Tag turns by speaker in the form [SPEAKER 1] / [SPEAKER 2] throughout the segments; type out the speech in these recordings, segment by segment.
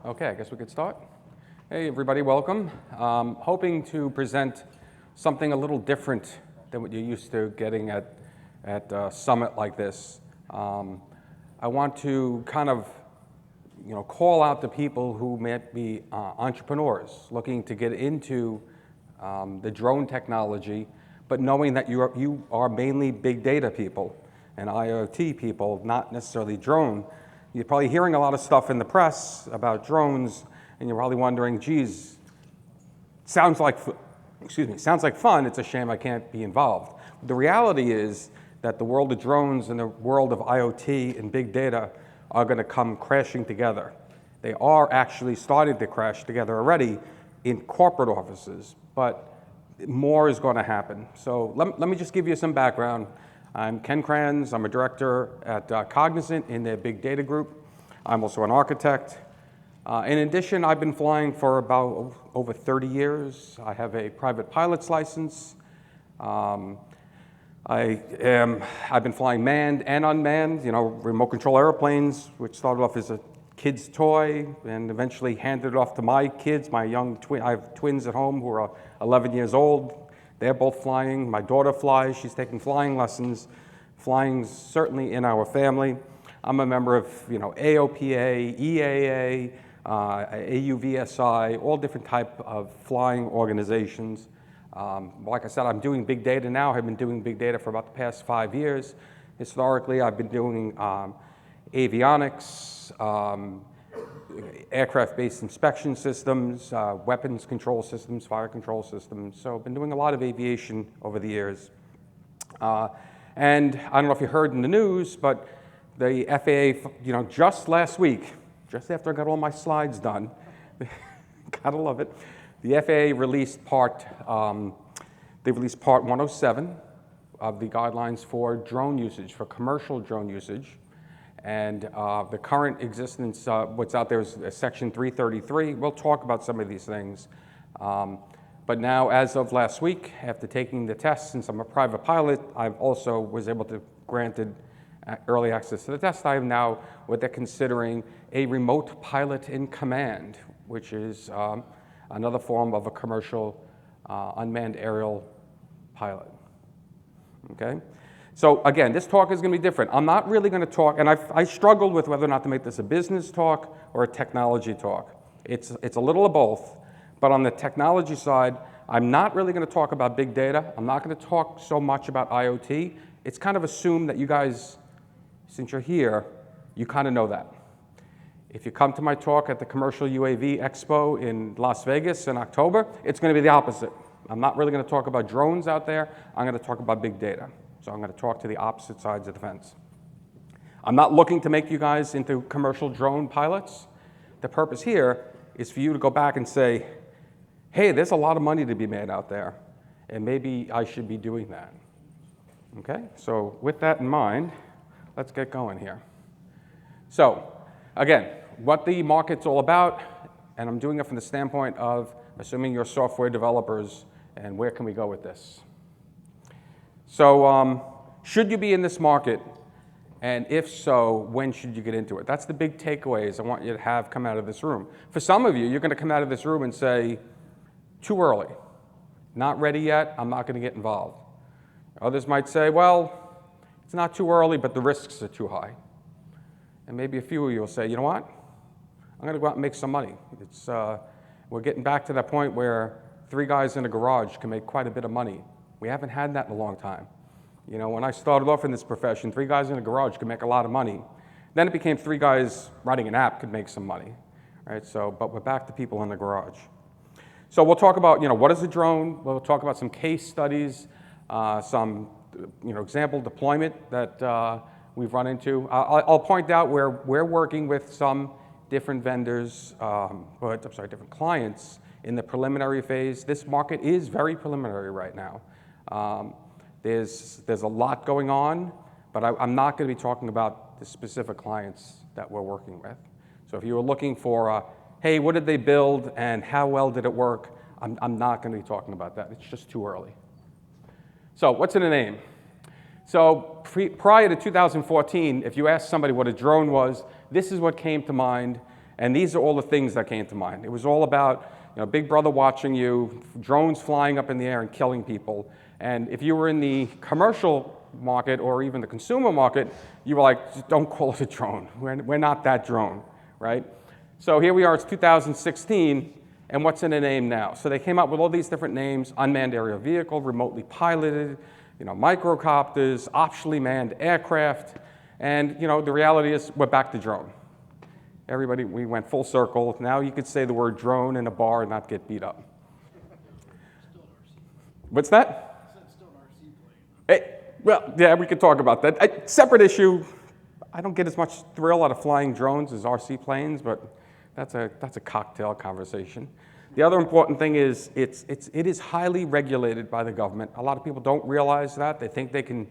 [SPEAKER 1] Okay, I guess we could start. Hey, everybody, welcome. Hoping to present something a little different than what you're used to getting at a summit like this. I want to kind of, call out to people who might be entrepreneurs looking to get into the drone technology, but knowing that you are mainly big data people and IoT people, not necessarily drone. You're probably hearing a lot of stuff in the press about drones, and you're probably wondering, geez, sounds like fun. It's a shame I can't be involved. The reality is that the world of drones and the world of IoT and big data are going to come crashing together. They are actually starting to crash together already in corporate offices, but more is going to happen. So let me just give you some background. I'm Ken Kranz. I'm a director at Cognizant in their big data group. I'm also an architect. In addition, I've been flying for about over 30 years. I have a private pilot's license. I've been flying manned and unmanned, remote control airplanes, which started off as a kid's toy and eventually handed it off to my kids, my young twin. I have twins at home who are 11 years old. They're both flying. My daughter flies. She's taking flying lessons. Flying's certainly in our family. I'm a member of, AOPA, EAA, AUVSI, all different type of flying organizations. Like I said, I'm doing big data now. I've been doing big data for about the past 5 years. Historically, I've been doing avionics, aircraft-based inspection systems, weapons control systems, fire control systems. So I've been doing a lot of aviation over the years. And I don't know if you heard in the news, but the FAA, just last week, just after I got all my slides done, gotta love it, the FAA released they released part 107 of the guidelines for drone usage, for commercial drone usage. And the current existence, what's out there is Section 333. We'll talk about some of these things. But now, as of last week, after taking the test, since I'm a private pilot, I also was able to granted early access to the test. I am now what they're considering a remote pilot in command, which is another form of a commercial unmanned aerial pilot. Okay? So again, this talk is going to be different. I'm not really going to talk, and I struggled with whether or not to make this a business talk or a technology talk. It's a little of both, but on the technology side, I'm not really going to talk about big data. I'm not going to talk so much about IoT. It's kind of assumed that you guys, since you're here, you kind of know that. If you come to my talk at the Commercial UAV Expo in Las Vegas in October, it's going to be the opposite. I'm not really going to talk about drones out there. I'm going to talk about big data. So I'm going to talk to the opposite sides of the fence. I'm not looking to make you guys into commercial drone pilots. The purpose here is for you to go back and say, hey, there's a lot of money to be made out there, and maybe I should be doing that. Okay, so with that in mind, let's get going here. So again, what the market's all about, and I'm doing it from the standpoint of assuming you're software developers, and where can we go with this? So should you be in this market? And if so, when should you get into it? That's the big takeaways I want you to have come out of this room. For some of you, you're going to come out of this room and say, too early, not ready yet, I'm not going to get involved. Others might say, well, it's not too early, but the risks are too high. And maybe a few of you will say, you know what? I'm going to go out and make some money. We're getting back to that point where 3 guys in a garage can make quite a bit of money. We haven't had that in a long time. When I started off in this profession, 3 guys in a garage could make a lot of money. Then it became 3 guys writing an app could make some money, right? But we're back to people in the garage. So we'll talk about, what is a drone? We'll talk about some case studies, some, example deployment that we've run into. I'll point out where we're working with some different vendors, different clients in the preliminary phase. This market is very preliminary right now. There's a lot going on, but I'm not going to be talking about the specific clients that we're working with. So if you were looking for, hey, what did they build and how well did it work, I'm not going to be talking about that. It's just too early. So what's in a name? So prior to 2014, if you asked somebody what a drone was, this is what came to mind. And these are all the things that came to mind. It was all about, Big Brother watching you, drones flying up in the air and killing people. And if you were in the commercial market or even the consumer market, you were like, just don't call it a drone. We're not that drone, right? So here we are, it's 2016, and what's in a name now? So they came up with all these different names: unmanned aerial vehicle, remotely piloted, microcopters, optionally manned aircraft. And the reality is we're back to drone. Everybody, we went full circle. Now you could say the word drone in a bar and not get beat up. What's that?
[SPEAKER 2] It's still an RC plane.
[SPEAKER 1] Well, yeah, we could talk about that. Separate issue. I don't get as much thrill out of flying drones as RC planes, but that's a cocktail conversation. The other important thing is it is highly regulated by the government. A lot of people don't realize that. They think they can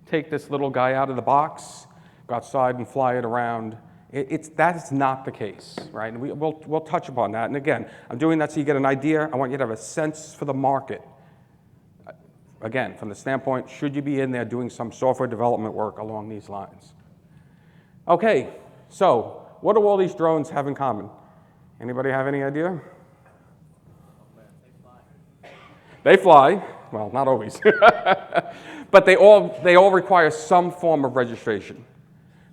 [SPEAKER 1] take this little guy out of the box, go outside and fly it around. That's not the case, right? And we'll touch upon that. And again, I'm doing that so you get an idea. I want you to have a sense for the market. Again, from the standpoint, should you be in there doing some software development work along these lines? Okay, so what do all these drones have in common? Anybody have any idea? They fly. Well, not always. But they all require some form of registration.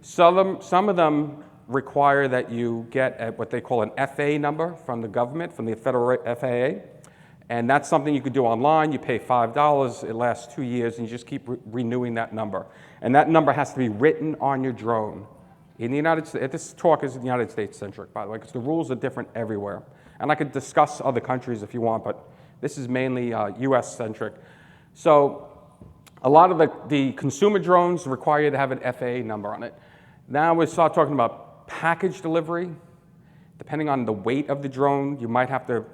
[SPEAKER 1] Some of them require that you get what they call an FAA number from the government, from the federal FAA. And that's something you could do online. You pay $5. It lasts 2 years, and you just keep renewing that number. And that number has to be written on your drone. In the United States, this talk is United States centric, by the way, because the rules are different everywhere. And I could discuss other countries if you want, but this is mainly US centric. So a lot of the consumer drones require you to have an FAA number on it. Now we start talking about package delivery. Depending on the weight of the drone, you might have to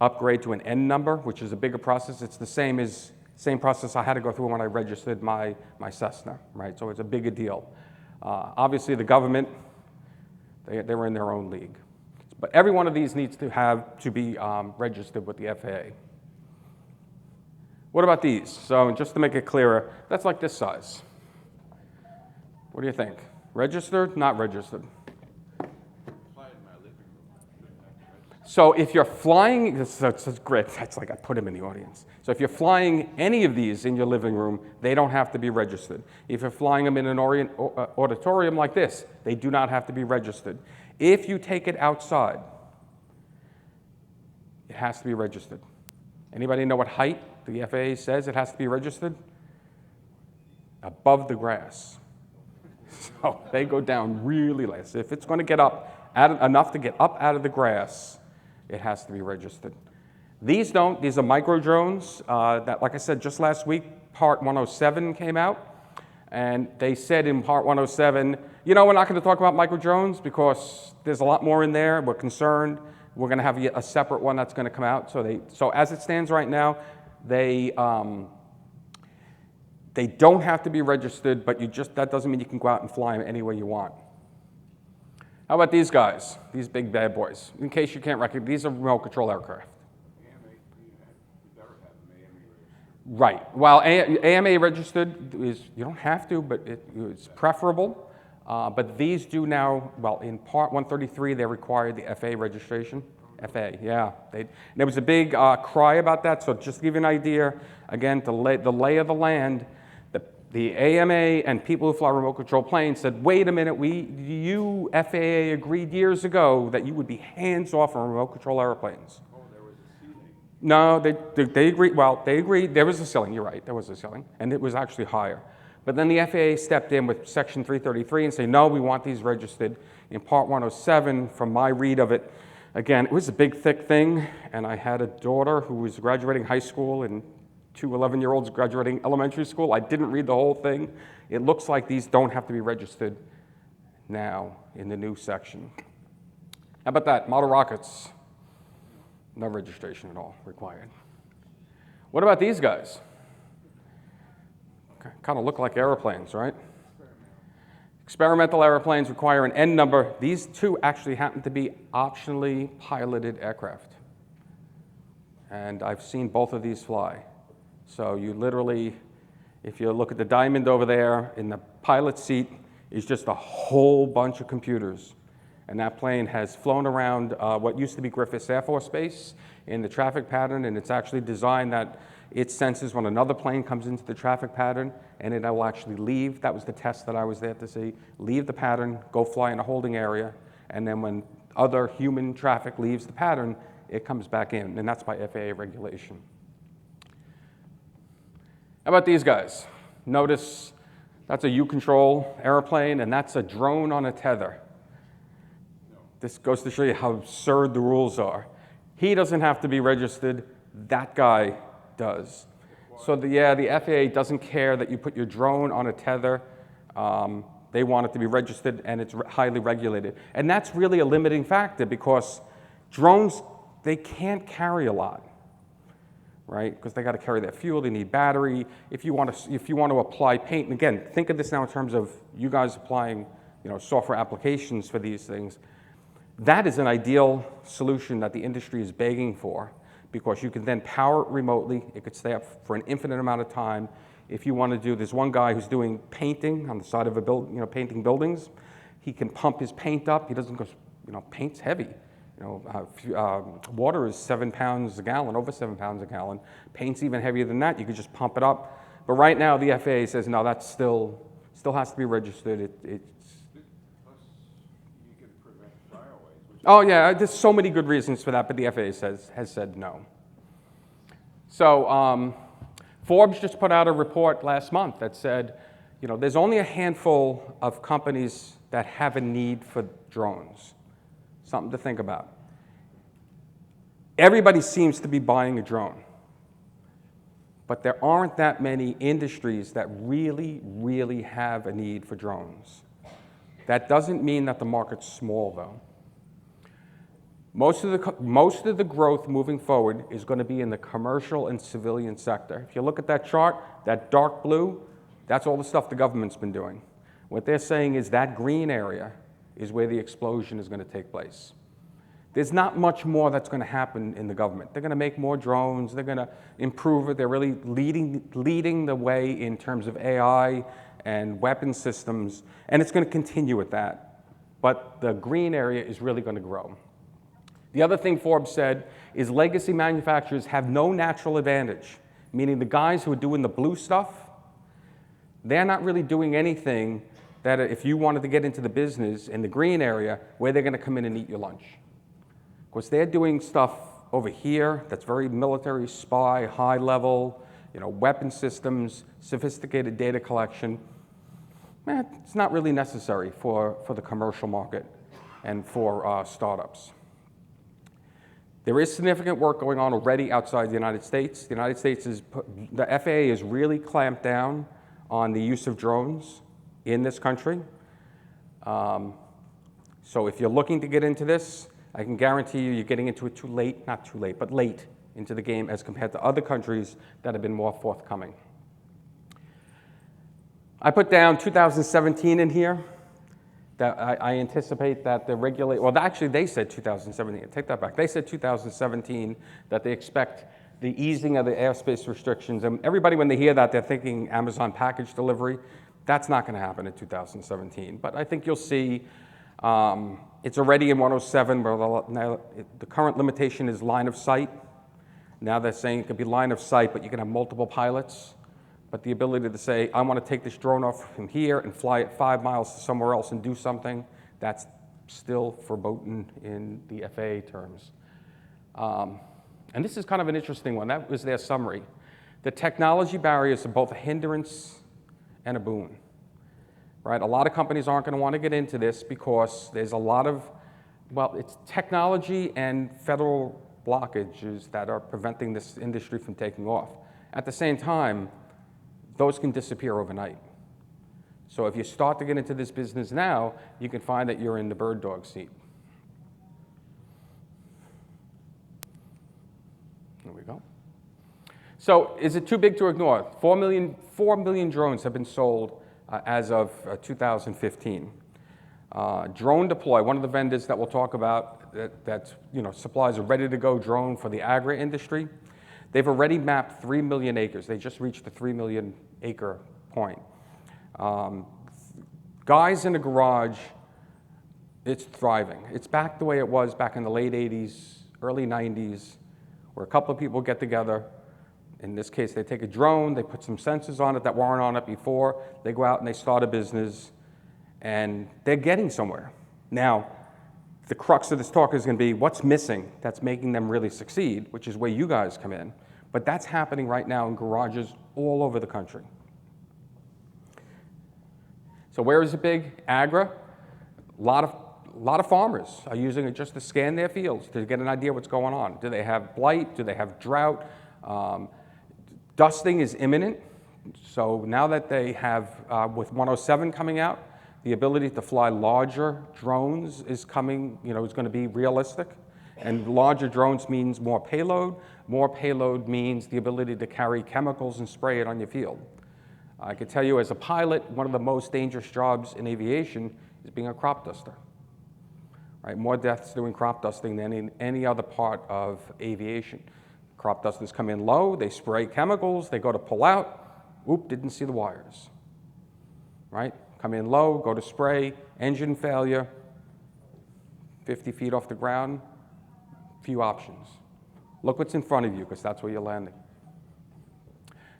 [SPEAKER 1] upgrade to an N number, which is a bigger process. It's the same process I had to go through when I registered my Cessna, right? So it's a bigger deal. Obviously, the government, they were in their own league. But every one of these needs to be registered with the FAA. What about these? So just to make it clearer, that's like this size. What do you think? Registered, not registered? So if you're flying, that's great. That's like I put him in the audience. So if you're flying any of these in your living room, they don't have to be registered. If you're flying them in an auditorium like this, they do not have to be registered. If you take it outside, it has to be registered. Anybody know what height the FAA says it has to be registered? Above the grass. So they go down really low. So if it's going to get up enough to get up out of the grass, it has to be registered. These don't. These are micro drones that, like I said, just last week, Part 107 came out. And they said in Part 107, we're not going to talk about micro drones because there's a lot more in there. We're concerned. We're going to have a separate one that's going to come out. So as it stands right now, they don't have to be registered, but that doesn't mean you can go out and fly them any way you want. How about these guys, these big bad boys? In case you can't recognize, these are remote control aircraft. Right. Well, AMA registered is, you don't have to, but it's preferable. But these do now, well, in Part 133, they required the FAA registration. FAA, yeah. There was a big cry about that, so just to give you an idea, again, the lay of the land, the AMA and people who fly remote control planes said, wait a minute, you FAA agreed years ago that you would be hands off on remote control airplanes.
[SPEAKER 2] Oh, there was a ceiling.
[SPEAKER 1] No, they agreed, well, they agreed, there was a ceiling, you're right, there was a ceiling, and it was actually higher. But then the FAA stepped in with Section 333 and said, no, we want these registered. In Part 107, from my read of it, again, it was a big, thick thing, and I had a daughter who was graduating high school and 2 11-year-olds graduating elementary school. I didn't read the whole thing. It looks like these don't have to be registered now in the new section. How about that? Model rockets, no registration at all required. What about these guys? Kind of look like airplanes, right? Experimental airplanes require an N number. These two actually happen to be optionally piloted aircraft. And I've seen both of these fly. So you literally, if you look at the diamond over there, in the pilot seat is just a whole bunch of computers. and that plane has flown around what used to be Griffiths Air Force Base in the traffic pattern, and it's actually designed that it senses when another plane comes into the traffic pattern, and it will actually leave. That was the test that I was there to see. Leave the pattern, go fly in a holding area, and then when other human traffic leaves the pattern, it comes back in, and that's by FAA regulation. How about these guys? Notice that's a U-control airplane, and that's a drone on a tether. This goes to show you how absurd the rules are. He doesn't have to be registered, that guy does. So the FAA doesn't care that you put your drone on a tether. They want it to be registered, and it's highly regulated. And that's really a limiting factor because drones, they can't carry a lot, right? Because they got to carry their fuel, they need battery. If you want to apply paint, and again, think of this now in terms of you guys applying, software applications for these things. That is an ideal solution that the industry is begging for because you can then power it remotely. It could stay up for an infinite amount of time. If you want to do, there's one guy who's doing painting on the side of a building, painting buildings. He can pump his paint up. He doesn't go, paint's heavy. Water is 7 pounds a gallon, over 7 pounds a gallon. Paint's even heavier than that. You could just pump it up. But right now, the FAA says, no, that's still has to be registered. Oh yeah, there's so many good reasons for that, but the FAA has said no. So Forbes just put out a report last month that said, there's only a handful of companies that have a need for drones. Something to think about. Everybody seems to be buying a drone, but there aren't that many industries that really, really have a need for drones. That doesn't mean that the market's small, though. Most of the growth moving forward is going to be in the commercial and civilian sector. If you look at that chart, that dark blue, that's all the stuff the government's been doing. What they're saying is that green area is where the explosion is going to take place. There's not much more that's going to happen in the government. They're going to make more drones. They're going to improve it. They're really leading the way in terms of AI and weapon systems, and it's going to continue with that. But the green area is really going to grow. The other thing Forbes said is legacy manufacturers have no natural advantage, meaning the guys who are doing the blue stuff, they're not really doing anything that if you wanted to get into the business in the green area where they're going to come in and eat your lunch. Of course, they're doing stuff over here that's very military, spy, high level, weapon systems, sophisticated data collection. It's not really necessary for the commercial market and for startups. There is significant work going on already outside the United States. The United States the FAA is really clamped down on the use of drones in this country. So if you're looking to get into this, I can guarantee you're getting into it too late, not too late, but late into the game as compared to other countries that have been more forthcoming. I put down 2017 in here. That I anticipate that the well, actually they said 2017, take that back. They said 2017 that they expect the easing of the airspace restrictions. And everybody, when they hear that, they're thinking Amazon package delivery. That's not going to happen in 2017. But I think you'll see it's already in 107, where the current limitation is line of sight. Now they're saying it could be line of sight, but you can have multiple pilots. But the ability to say, I want to take this drone off from here and fly it 5 miles to somewhere else and do something, that's still verboten in the FAA terms. And this is kind of an interesting one. That was their summary. The technology barriers are both a hindrance and a boon. Right? A lot of companies aren't going to want to get into this because there's a lot of, it's technology and federal blockages that are preventing this industry from taking off. At the same time, those can disappear overnight. So if you start to get into this business now, you can find that you're in the bird dog seat. There we go. So is it too big to ignore? 4 million drones have been sold as of 2015. Drone Deploy, one of the vendors that we'll talk about that supplies a ready-to-go drone for the agri industry. They've already mapped 3 million acres. They just reached the 3 million acre point. Guys in a garage It's thriving. It's back the way it was back in the late 80s, early 90s, where a couple of people get together. In this case, they take a drone, they put some sensors on it that weren't on it before, they go out and they start a business, and they're getting somewhere. Now, the crux of this talk is going to be what's missing that's making them really succeed, which is where you guys come in. But that's happening right now in garages all over the country. So where is it big? Agra. A lot of farmers are using it just to scan their fields to get an idea what's going on. Do they have blight? Do they have drought? Dusting is imminent. So now that they have, with 107 coming out, the ability to fly larger drones is coming, is going to be realistic. And larger drones means more payload. More payload means the ability to carry chemicals and spray it on your field. I can tell you as a pilot, one of the most dangerous jobs in aviation is being a crop duster. Right? More deaths doing crop dusting than in any other part of aviation. Crop dusters come in low, they spray chemicals, they go to pull out, oop, didn't see the wires. Right? Come in low, go to spray, engine failure, 50 feet off the ground, few options. Look what's in front of you, because that's where you're landing.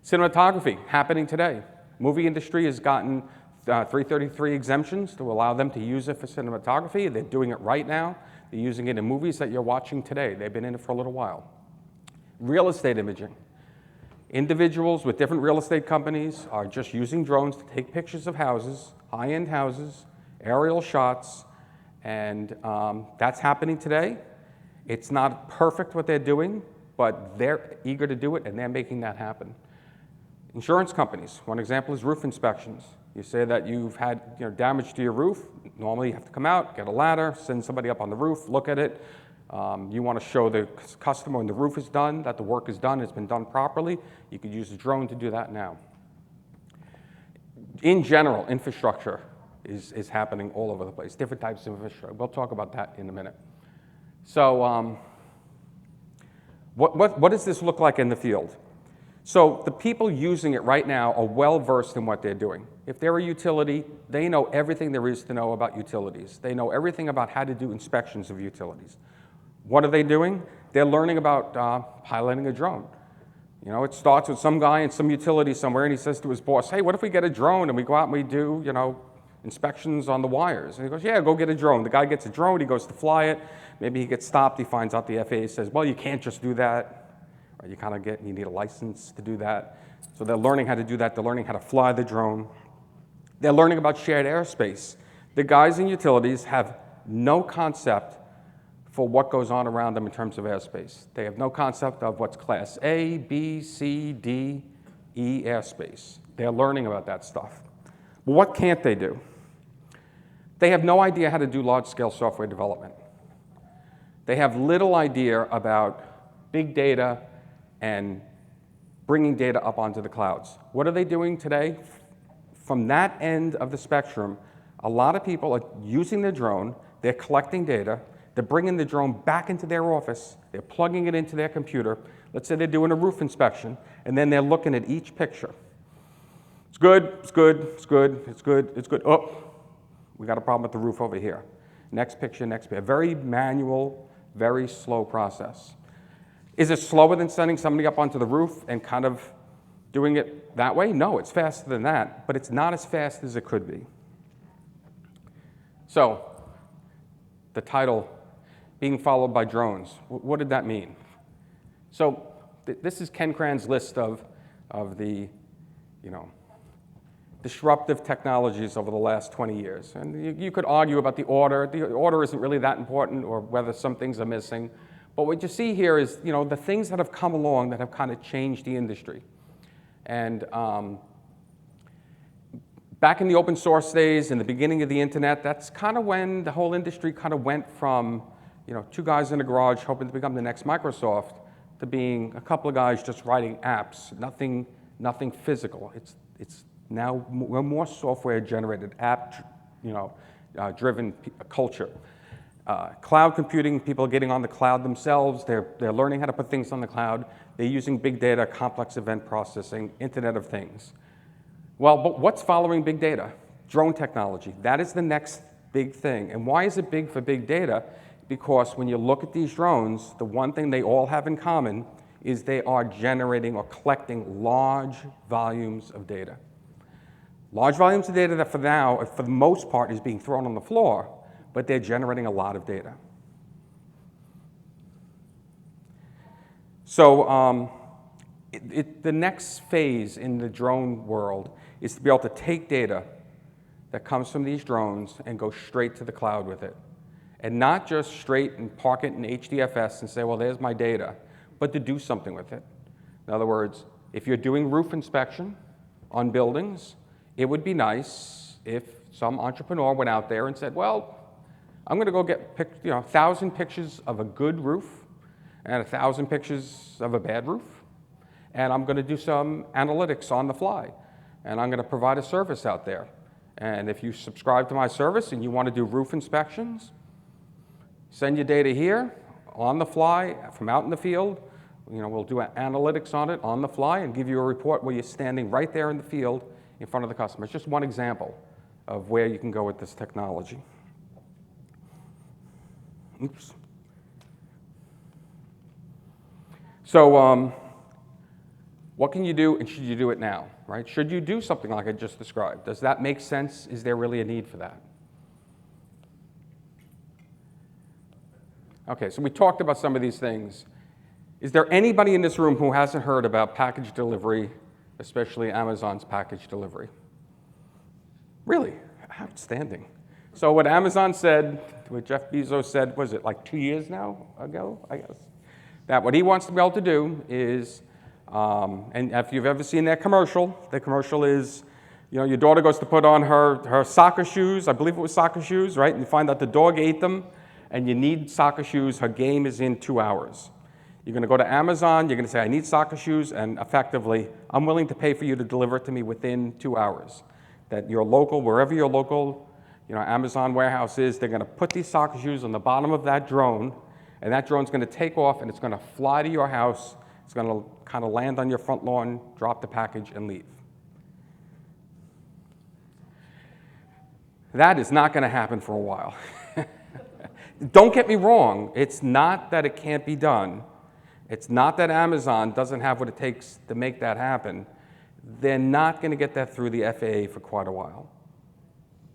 [SPEAKER 1] Cinematography, happening today. Movie industry has gotten 333 exemptions to allow them to use it for cinematography. They're doing it right now. They're using it in movies that you're watching today. They've been in it for a little while. Real estate imaging. Individuals with different real estate companies are just using drones to take pictures of houses, high-end houses, aerial shots, and that's happening today. It's not perfect what they're doing, but they're eager to do it, and they're making that happen. Insurance companies, one example is roof inspections. You say that you've had damage to your roof. Normally you have to come out, get a ladder, send somebody up on the roof, look at it. You want to show the customer when the roof is done, that the work is done, it's been done properly. You could use a drone to do that now. In general, infrastructure is happening all over the place, different types of infrastructure. We'll talk about that in a minute. So what does this look like in the field? So the people using it right now are well versed in what they're doing. If they're a utility, they know everything there is to know about utilities. They know everything about how to do inspections of utilities. What are they doing? They're learning about piloting a drone. It starts with some guy in some utility somewhere, and he says to his boss, hey, what if we get a drone and we go out and we do, inspections on the wires? And he goes, yeah, go get a drone. The guy gets a drone, he goes to fly it. Maybe he gets stopped, he finds out the FAA says, well, you can't just do that. Or you need a license to do that. So they're learning how to do that. They're learning how to fly the drone. They're learning about shared airspace. The guys in utilities have no concept for what goes on around them in terms of airspace. They have no concept of what's Class A, B, C, D, E airspace. They're learning about that stuff. But what can't they do? They have no idea how to do large-scale software development. They have little idea about big data and bringing data up onto the clouds. What are they doing today? From that end of the spectrum, a lot of people are using their drone, they're collecting data, they're bringing the drone back into their office, they're plugging it into their computer. Let's say they're doing a roof inspection, and then they're looking at each picture. It's good, it's good, it's good, it's good, it's good. Oh, we got a problem with the roof over here. Next picture, next picture. Very manual, very slow process. Is it slower than sending somebody up onto the roof and kind of doing it that way? No, it's faster than that, but it's not as fast as it could be. So, the title, being followed by drones. What did that mean? So, this is Ken Cran's list of the, disruptive technologies over the last 20 years. And you could argue about the order. The order isn't really that important, or whether some things are missing. But what you see here is, the things that have come along that have kind of changed the industry. And back in the open source days, in the beginning of the internet, that's kind of when the whole industry kind of went from, two guys in a garage hoping to become the next Microsoft, to being a couple of guys just writing apps, nothing physical. It's now more software-generated, app-driven culture. Cloud computing, people are getting on the cloud themselves. They're learning how to put things on the cloud. They're using big data, complex event processing, Internet of Things. Well, but what's following big data? Drone technology. That is the next big thing. And why is it big for big data? Because when you look at these drones, the one thing they all have in common is they are generating or collecting large volumes of data. Large volumes of data that for now, for the most part, is being thrown on the floor, but they're generating a lot of data. So the next phase in the drone world is to be able to take data that comes from these drones and go straight to the cloud with it. And not just straight and park it in HDFS and say, well, there's my data, but to do something with it. In other words, if you're doing roof inspection on buildings, it would be nice if some entrepreneur went out there and said, well, I'm going to go get 1,000 pictures of a good roof and 1,000 pictures of a bad roof, and I'm going to do some analytics on the fly, and I'm going to provide a service out there. And if you subscribe to my service and you want to do roof inspections, send your data here on the fly from out in the field. We'll do analytics on it on the fly and give you a report where you're standing right there in the field in front of the customer. It's just one example of where you can go with this technology. Oops. So what can you do, and should you do it now, right? Should you do something like I just described? Does that make sense? Is there really a need for that? Okay, so we talked about some of these things. Is there anybody in this room who hasn't heard about package delivery, especially Amazon's package delivery? Really? Outstanding. So what Amazon said, what Jeff Bezos said, was it like 2 years now ago, I guess? That what he wants to be able to do is, and if you've ever seen that commercial, the commercial is, your daughter goes to put on her soccer shoes, I believe it was soccer shoes, right? And you find out the dog ate them, and you need soccer shoes, her game is in 2 hours. You're going to go to Amazon, you're going to say, I need soccer shoes, and effectively, I'm willing to pay for you to deliver it to me within 2 hours. That your local, wherever your local Amazon warehouse is, they're going to put these soccer shoes on the bottom of that drone, and that drone's going to take off, and it's going to fly to your house. It's going to kind of land on your front lawn, drop the package, and leave. That is not going to happen for a while. Don't get me wrong. It's not that it can't be done. It's not that Amazon doesn't have what it takes to make that happen. They're not going to get that through the FAA for quite a while.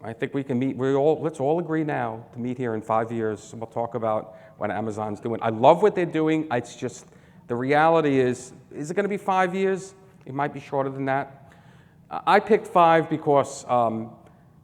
[SPEAKER 1] I think we can meet, let's all agree now to meet here in 5 years, and we'll talk about what Amazon's doing. I love what they're doing. It's just, the reality is it going to be 5 years? It might be shorter than that. I picked 5 because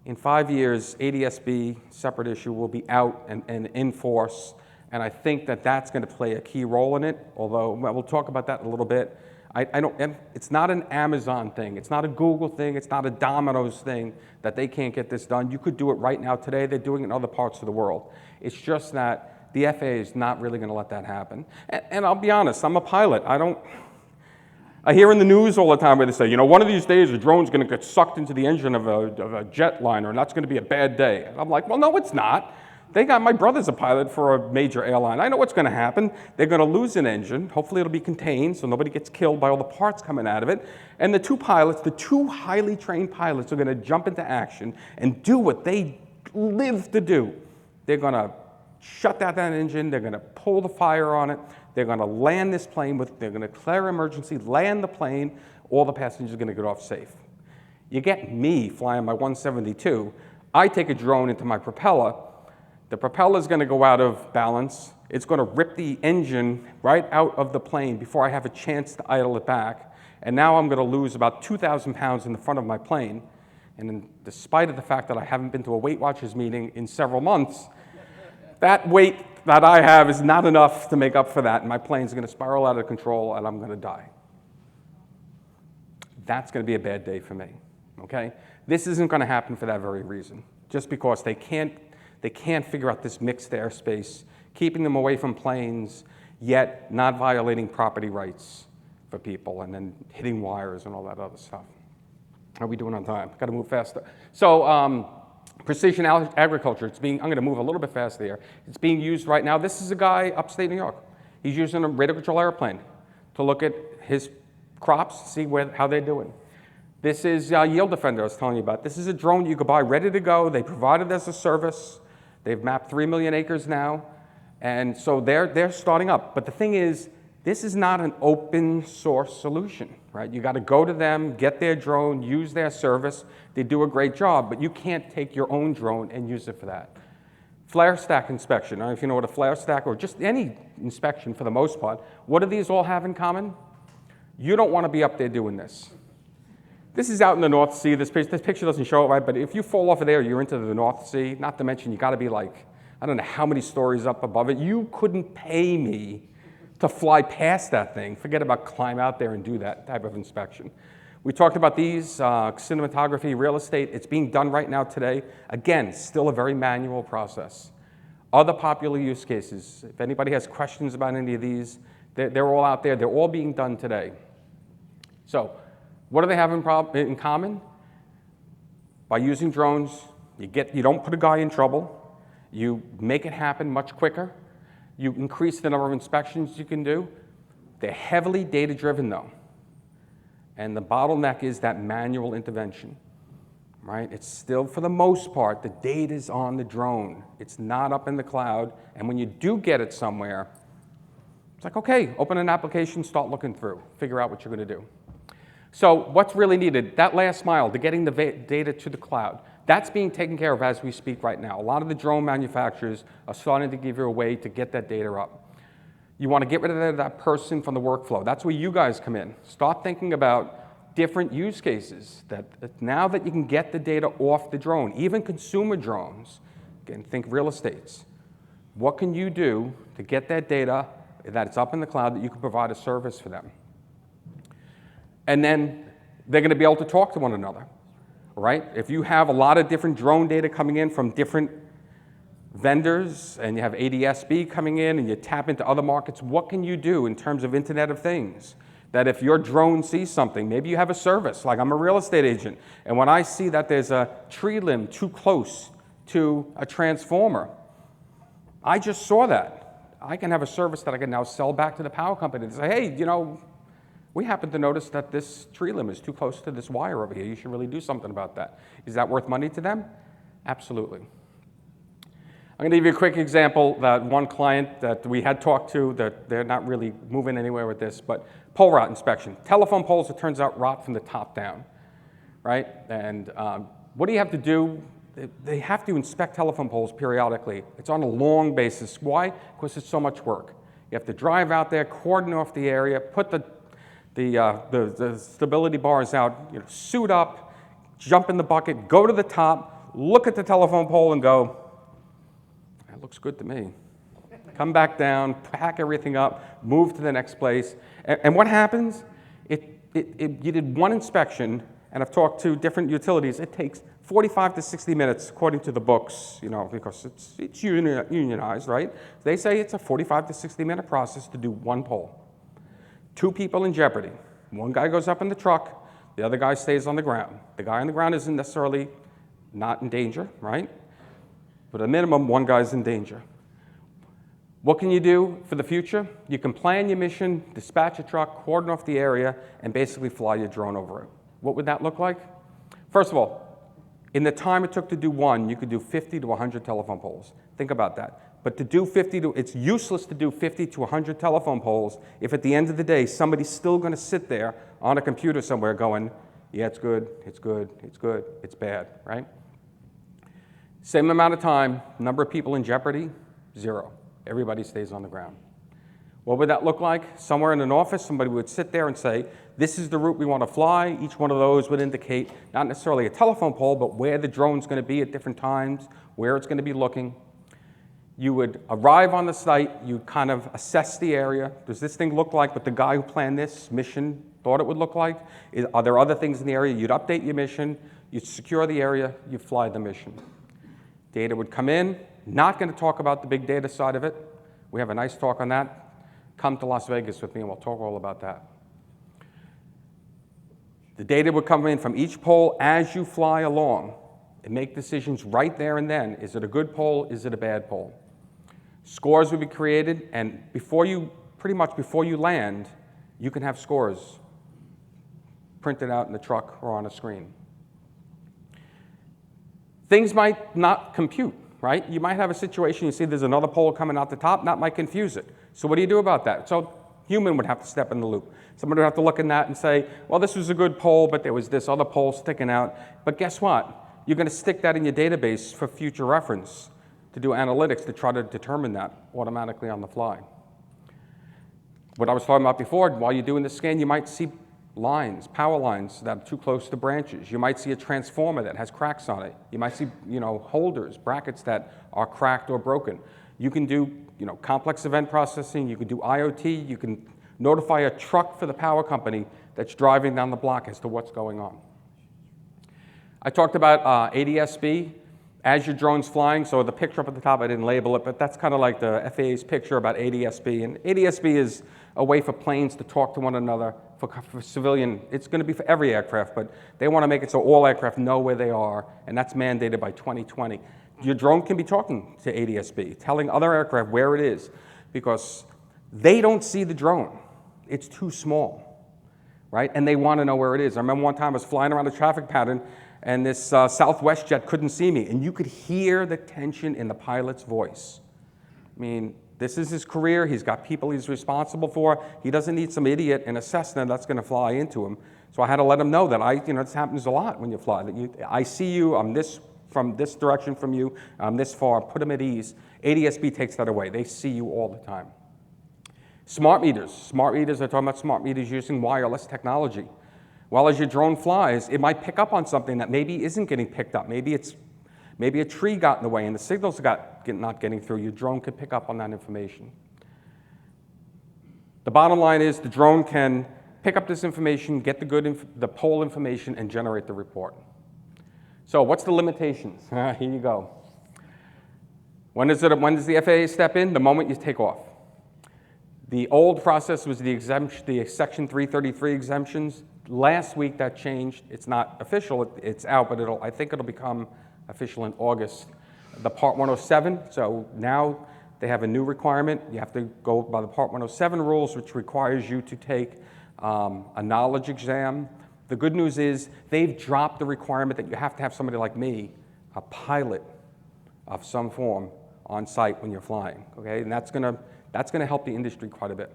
[SPEAKER 1] in 5 years, ADS-B, separate issue, will be out and in force, and I think that that's going to play a key role in it, although we'll talk about that in a little bit. It's not an Amazon thing. It's not a Google thing. It's not a Domino's thing that they can't get this done. You could do it right now today. They're doing it in other parts of the world. It's just that the FAA is not really going to let that happen. And I'll be honest, I'm a pilot. I hear in the news all the time where they say, one of these days a drone's going to get sucked into the engine of a jetliner, and that's going to be a bad day. And I'm like, well, no, it's not. My brother's a pilot for a major airline. I know what's going to happen. They're going to lose an engine. Hopefully it'll be contained so nobody gets killed by all the parts coming out of it. And the two highly trained pilots are going to jump into action and do what they live to do. They're going to shut down that engine. They're going to pull the fire on it. They're going to land this plane they're going to declare emergency, land the plane. All the passengers are going to get off safe. You get me flying my 172. I take a drone into my propeller. The propeller is going to go out of balance. It's going to rip the engine right out of the plane before I have a chance to idle it back. And now I'm going to lose about 2,000 pounds in the front of my plane. And despite of the fact that I haven't been to a Weight Watchers meeting in several months, that weight that I have is not enough to make up for that. And my plane's going to spiral out of control and I'm going to die. That's going to be a bad day for me, okay? This isn't going to happen for that very reason. Just because they can't figure out this mixed airspace, keeping them away from planes, yet not violating property rights for people, and then hitting wires and all that other stuff. How are we doing on time? Got to move faster. So precision agriculture, I'm going to move a little bit faster here. It's being used right now. This is a guy upstate New York. He's using a radar control airplane to look at his crops, see how they're doing. This is Yield Defender I was telling you about. This is a drone you could buy ready to go. They provide it as a service. They've mapped 3 million acres now. And so they're starting up. But the thing is, this is not an open source solution, right? You got to go to them, get their drone, use their service. They do a great job, but you can't take your own drone and use it for that. Flare stack inspection. I don't know if you know what a flare stack or just any inspection for the most part. What do these all have in common? You don't want to be up there doing this. This is out in the North Sea. This picture doesn't show it right, but if you fall off of there, you're into the North Sea. Not to mention, you got to be like, I don't know how many stories up above it. You couldn't pay me to fly past that thing. Forget about climb out there and do that type of inspection. We talked about these, cinematography, real estate. It's being done right now today. Again, still a very manual process. Other popular use cases, if anybody has questions about any of these, they're all out there. They're all being done today. So what do they have in common? By using drones, you don't put a guy in trouble. You make it happen much quicker. You increase the number of inspections you can do. They're heavily data-driven, though. And the bottleneck is that manual intervention, right? It's still, for the most part, the data's on the drone. It's not up in the cloud. And when you do get it somewhere, it's like, okay, open an application, start looking through, figure out what you're going to do. So what's really needed? That last mile to getting the data to the cloud. That's being taken care of as we speak right now. A lot of the drone manufacturers are starting to give you a way to get that data up. You want to get rid of that person from the workflow. That's where you guys come in. Start thinking about different use cases. That now that you can get the data off the drone, even consumer drones, again, think real estates. What can you do to get that data that it's up in the cloud that you can provide a service for them? And then they're going to be able to talk to one another. Right? If you have a lot of different drone data coming in from different vendors and you have ADS-B coming in and you tap into other markets, what can you do in terms of Internet of Things? That if your drone sees something, maybe you have a service, like I'm a real estate agent, and when I see that there's a tree limb too close to a transformer, I just saw that. I can have a service that I can now sell back to the power company and say, hey, you know, we happen to notice that this tree limb is too close to this wire over here. You should really do something about that. Is that worth money to them? Absolutely. I'm going to give you a quick example that one client that we had talked to, that they're not really moving anywhere with this, but pole rot inspection. Telephone poles, it turns out, rot from the top down, right? And what do you have to do? They have to inspect telephone poles periodically. It's on a long basis. Why? Because it's so much work. You have to drive out there, cordon off the area, put the stability bars out, you know, suit up, jump in the bucket, go to the top, look at the telephone pole and go, that looks good to me. Come back down, pack everything up, move to the next place. And what happens? You did one inspection, and I've talked to different utilities. It takes 45 to 60 minutes, according to the books, you know, because it's unionized, right? They say it's a 45 to 60-minute process to do one pole. 2 people in jeopardy. One guy goes up in the truck, the other guy stays on the ground. The guy on the ground isn't necessarily not in danger, right? But at a minimum, one guy's in danger. What can you do for the future? You can plan your mission, dispatch a truck, cordon off the area, and basically fly your drone over it. What would that look like? First of all, in the time it took to do one, you could do 50 to 100 telephone poles. Think about that. But to do it's useless to do 50 to 100 telephone poles if at the end of the day, somebody's still going to sit there on a computer somewhere going, yeah, it's good, it's good, it's good, it's bad, right? Same amount of time, number of people in jeopardy, 0. Everybody stays on the ground. What would that look like? Somewhere in an office, somebody would sit there and say, this is the route we want to fly. Each one of those would indicate not necessarily a telephone pole, but where the drone's going to be at different times, where it's going to be looking. You would arrive on the site, you kind of assess the area. Does this thing look like what the guy who planned this mission thought it would look like? Are there other things in the area? You'd update your mission, you'd secure the area, you'd fly the mission. Data would come in. Not going to talk about the big data side of it. We have a nice talk on that. Come to Las Vegas with me and we'll talk all about that. The data would come in from each pole as you fly along and make decisions right there and then. Is it a good pole? Is it a bad pole? Scores would be created, and pretty much before you land, you can have scores printed out in the truck or on a screen. Things might not compute, right? You might have a situation, you see there's another pole coming out the top, that might confuse it. So what do you do about that? So human would have to step in the loop. Somebody would have to look at that and say, well, this was a good pole, but there was this other pole sticking out. But guess what? You're going to stick that in your database for future reference to do analytics to try to determine that automatically on the fly. What I was talking about before, while you're doing the scan, you might see lines, power lines that are too close to branches. You might see a transformer that has cracks on it. You might see, holders, brackets that are cracked or broken. You can do, complex event processing. You can do IoT. You can notify a truck for the power company that's driving down the block as to what's going on. I talked about ADSB, as your drone's flying. So the picture up at the top, I didn't label it, but that's kind of like the FAA's picture about ADSB. And ADSB is a way for planes to talk to one another for civilian. It's going to be for every aircraft, but they want to make it so all aircraft know where they are, and that's mandated by 2020. Your drone can be talking to ADSB, telling other aircraft where it is, because they don't see the drone. It's too small, right? And they want to know where it is. I remember one time I was flying around a traffic pattern, and this Southwest jet couldn't see me, and you could hear the tension in the pilot's voice. I mean, this is his career. He's got people he's responsible for. He doesn't need some idiot in a Cessna that's going to fly into him. So I had to let him know that this happens a lot when you fly. That I see you. I'm from this direction from you. I'm this far. Put him at ease. ADSB takes that away. They see you all the time. Smart meters. Smart meters. I'm talking about smart meters using wireless technology. Well, as your drone flies, it might pick up on something that maybe isn't getting picked up. Maybe a tree got in the way and the signals not getting through. Your drone could pick up on that information. The bottom line is the drone can pick up this information, get the pole information, and generate the report. So what's the limitations? Here you go. When does the FAA step in? The moment you take off. The old process was the Section 333 exemptions. Last week that changed. It's not official, it's out, but I think it'll become official in August. The Part 107, so now they have a new requirement. You have to go by the Part 107 rules, which requires you to take a knowledge exam. The good news is they've dropped the requirement that you have to have somebody like me, a pilot of some form, on site when you're flying, okay? And that's gonna help the industry quite a bit.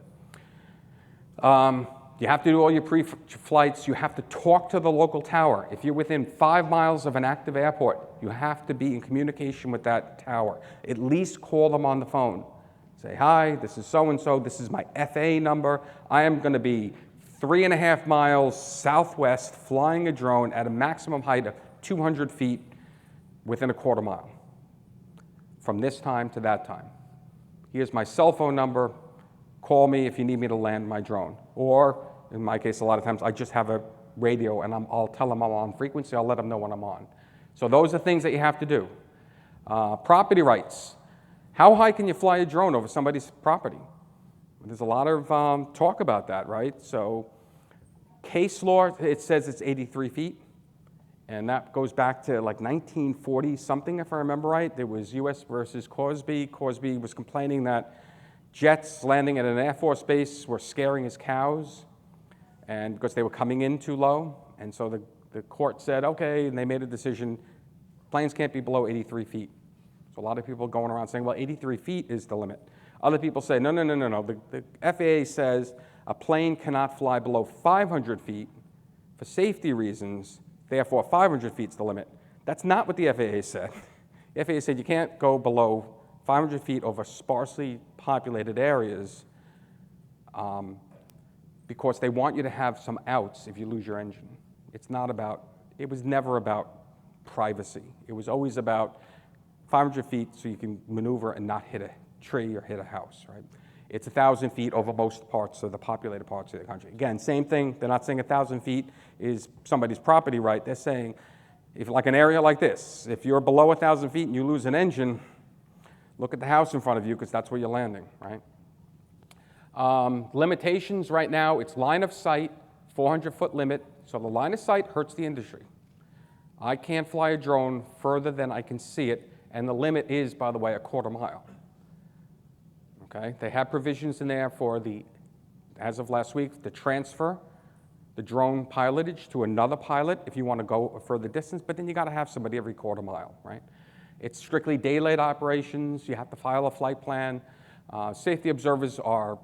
[SPEAKER 1] You have to do all your pre-flights. You have to talk to the local tower. If you're within 5 miles of an active airport, you have to be in communication with that tower. At least call them on the phone. Say, hi, this is so-and-so. This is my FAA number. I am going to be 3.5 miles southwest flying a drone at a maximum height of 200 feet within a quarter mile from this time to that time. Here's my cell phone number. Call me if you need me to land my drone. Or, in my case, a lot of times, I just have a radio, and I'll tell them I'm on frequency. I'll let them know when I'm on. So those are things that you have to do. Property rights. How high can you fly a drone over somebody's property? There's a lot of talk about that, right? So case law, it says it's 83 feet. And that goes back to like 1940-something, if I remember right. There was U.S. versus Cosby. Cosby was complaining that jets landing at an Air Force base were scaring his cows, and because they were coming in too low. And so the court said, okay, and they made a decision, planes can't be below 83 feet. So a lot of people going around saying, well, 83 feet is the limit. Other people say, no. The FAA says a plane cannot fly below 500 feet for safety reasons, therefore 500 feet is the limit. That's not what the FAA said. The FAA said you can't go below 500 feet over sparsely populated areas because they want you to have some outs if you lose your engine. It was never about privacy. It was always about 500 feet so you can maneuver and not hit a tree or hit a house, right? It's 1,000 feet over most parts of the populated parts of the country. Again, same thing. They're not saying 1,000 feet is somebody's property right. They're saying, if like an area like this, if you're below 1,000 feet and you lose an engine, look at the house in front of you because that's where you're landing, right? Limitations right now, it's line of sight, 400-foot limit. So the line of sight hurts the industry. I can't fly a drone further than I can see it, and the limit is, by the way, a quarter mile. Okay? They have provisions in there for as of last week, the transfer the drone pilotage to another pilot if you want to go a further distance, but then you got to have somebody every quarter mile, right? It's strictly daylight operations. You have to file a flight plan. Safety observers are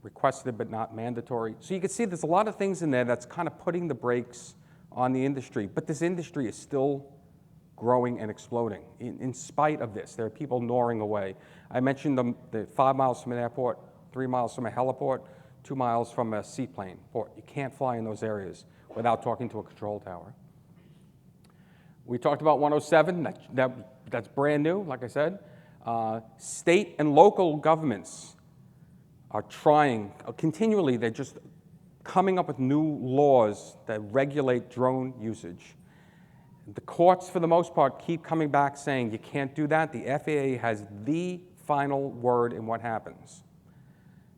[SPEAKER 1] requested but not mandatory. So you can see there's a lot of things in there that's kind of putting the brakes on the industry, but this industry is still growing and exploding. In spite of this, there are people gnawing away. I mentioned the 5 miles from an airport, 3 miles from a heliport, 2 miles from a seaplane port. You can't fly in those areas without talking to a control tower. We talked about 107, that's brand new, like I said. State and local governments are trying, continually, they're just coming up with new laws that regulate drone usage. The courts, for the most part, keep coming back saying you can't do that. The FAA has the final word in what happens.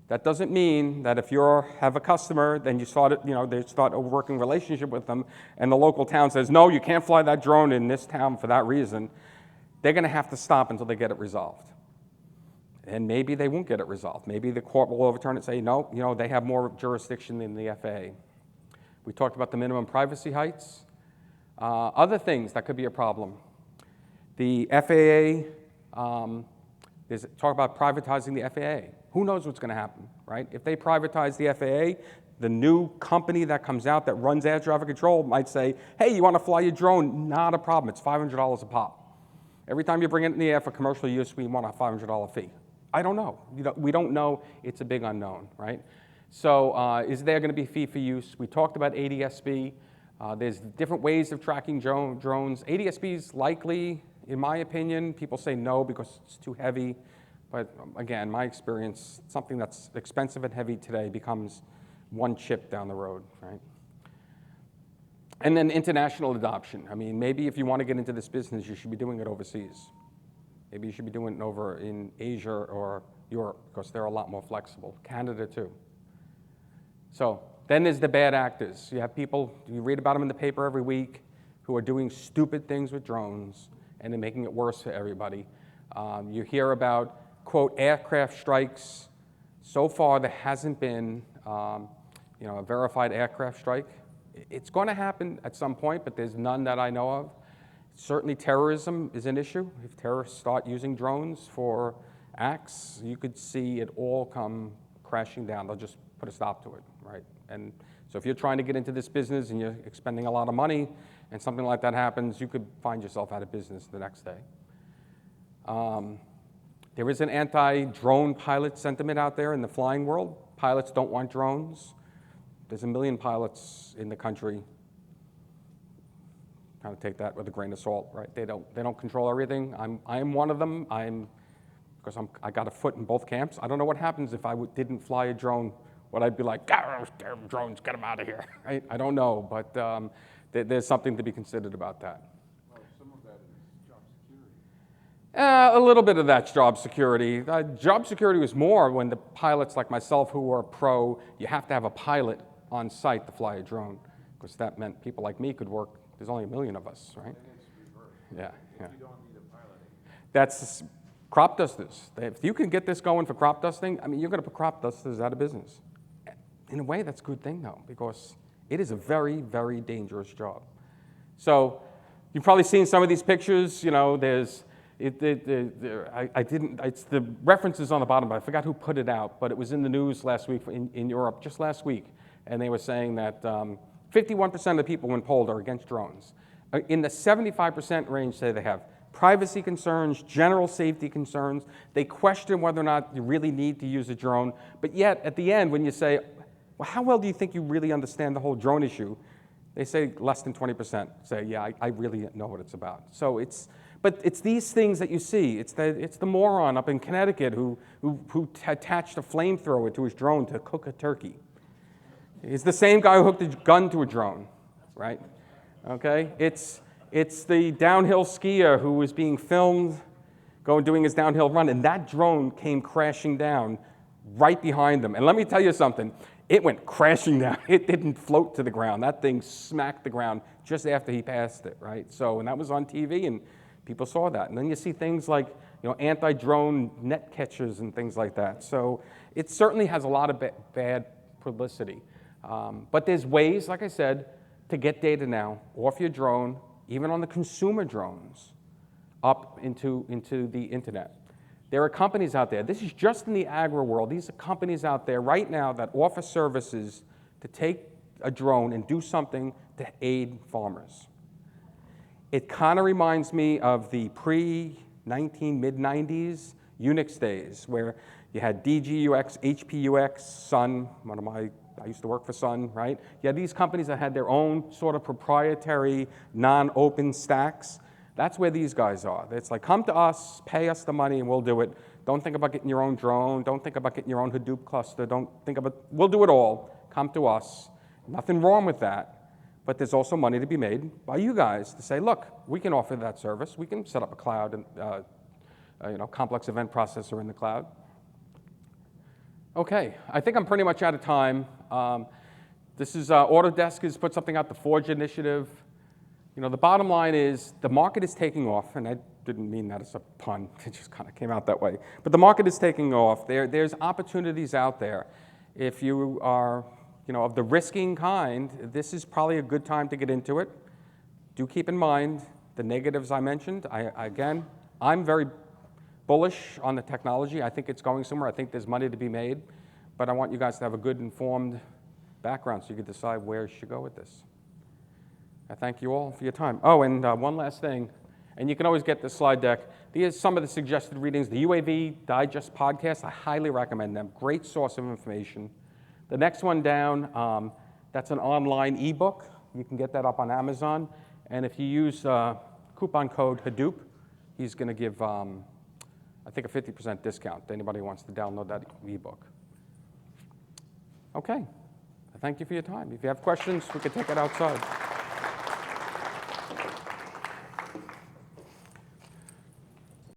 [SPEAKER 1] That doesn't mean that if you have a customer, then they start a working relationship with them, and the local town says, no, you can't fly that drone in this town for that reason. They're going to have to stop until they get it resolved. And maybe they won't get it resolved. Maybe the court will overturn it and say, no, they have more jurisdiction than the FAA. We talked about the minimum privacy heights. Other things that could be a problem. The FAA, there's talk about privatizing the FAA. Who knows what's going to happen, right? If they privatize the FAA, the new company that comes out that runs air traffic control might say, hey, you want to fly your drone? Not a problem. It's $500 a pop. Every time you bring it in the air for commercial use, we want a $500 fee. I don't know. We don't know. It's a big unknown, right? So is there going to be fee for use? We talked about ADS-B. There's different ways of tracking drones. ADS-B is likely, in my opinion. People say no because it's too heavy. But again, my experience, something that's expensive and heavy today becomes one chip down the road, right? And then international adoption. I mean, maybe if you want to get into this business, you should be doing it overseas. Maybe you should be doing it over in Asia or Europe because they're a lot more flexible. Canada too. So then there's the bad actors. You have people, you read about them in the paper every week, who are doing stupid things with drones and they're making it worse for everybody. You hear about, quote, aircraft strikes. So far, there hasn't been a verified aircraft strike. It's going to happen at some point, but there's none that I know of. Certainly terrorism is an issue. If terrorists start using drones for acts, you could see it all come crashing down. They'll just put a stop to it, right? And so if you're trying to get into this business and you're expending a lot of money and something like that happens, you could find yourself out of business the next day. There is an anti-drone pilot sentiment out there in the flying world. Pilots don't want drones. There's 1 million pilots in the country. Kind of take that with a grain of salt, right? They don't control everything. I am one of them. Because I got a foot in both camps. I don't know what happens if I didn't fly a drone. Would I be like, damn drones, get them out of here? Right? I don't know, but there's something to be considered about that.
[SPEAKER 2] Well, some of that is job security.
[SPEAKER 1] A little bit of that's job security. Job security was more when the pilots like myself who are pro, you have to have a pilot on site to fly a drone, because that meant people like me could work. There's only 1 million of us, right?
[SPEAKER 2] And it's reversed.
[SPEAKER 1] Yeah.
[SPEAKER 2] You don't need a pilot.
[SPEAKER 1] That's crop dusters. If you can get this going for crop dusting, I mean, you're going to put crop dusters out of business. In a way, that's a good thing, though, because it is a very, very dangerous job. So you've probably seen some of these pictures. You know, it's the references on the bottom, but I forgot who put it out, but it was in the news last week in Europe, just last week, and they were saying that 51% of the people when polled are against drones. In the 75% range say they have privacy concerns, general safety concerns. They question whether or not you really need to use a drone, but yet at the end when you say, well, how well do you think you really understand the whole drone issue? They say less than 20% say, yeah, I really know what it's about. So but it's these things that you see. It's the moron up in Connecticut who attached a flamethrower to his drone to cook a turkey. It's the same guy who hooked a gun to a drone, right? Okay, it's the downhill skier who was being filmed doing his downhill run, and that drone came crashing down right behind them. And let me tell you something. It went crashing down. It didn't float to the ground. That thing smacked the ground just after he passed it, right? So, and that was on TV, and people saw that. And then you see things like, anti-drone net catchers and things like that. So it certainly has a lot of bad publicity. But there's ways, like I said, to get data now off your drone, even on the consumer drones, up into the internet. There are companies out there, this is just in the agri world, these are companies out there right now that offer services to take a drone and do something to aid farmers. It kind of reminds me of the mid-90s Unix days, where you had DGUX, HPUX, Sun, I used to work for Sun, right? You had these companies that had their own sort of proprietary, non-open stacks. That's where these guys are. It's like, come to us, pay us the money, and we'll do it. Don't think about getting your own drone. Don't think about getting your own Hadoop cluster. Don't think about, we'll do it all. Come to us. Nothing wrong with that. But there's also money to be made by you guys to say, look, we can offer that service. We can set up a cloud and complex event processor in the cloud. Okay, I think I'm pretty much out of time. This is Autodesk has put something out, the Forge initiative. The bottom line is the market is taking off, and I didn't mean that as a pun. It just kind of came out that way. But the market is taking off. There's opportunities out there. If you are, of the risking kind, this is probably a good time to get into it. Do keep in mind the negatives I mentioned. Again, I'm very bullish on the technology. I think it's going somewhere. I think there's money to be made. But I want you guys to have a good informed background so you can decide where you should go with this. I thank you all for your time. Oh, and one last thing, and you can always get the slide deck. These are some of the suggested readings. The UAV Digest podcast, I highly recommend them. Great source of information. The next one down, that's an online ebook. You can get that up on Amazon. And if you use coupon code Hadoop, he's going to give, I think, a 50% discount to anybody who wants to download that ebook. Okay. Thank you for your time. If you have questions, we can take it outside.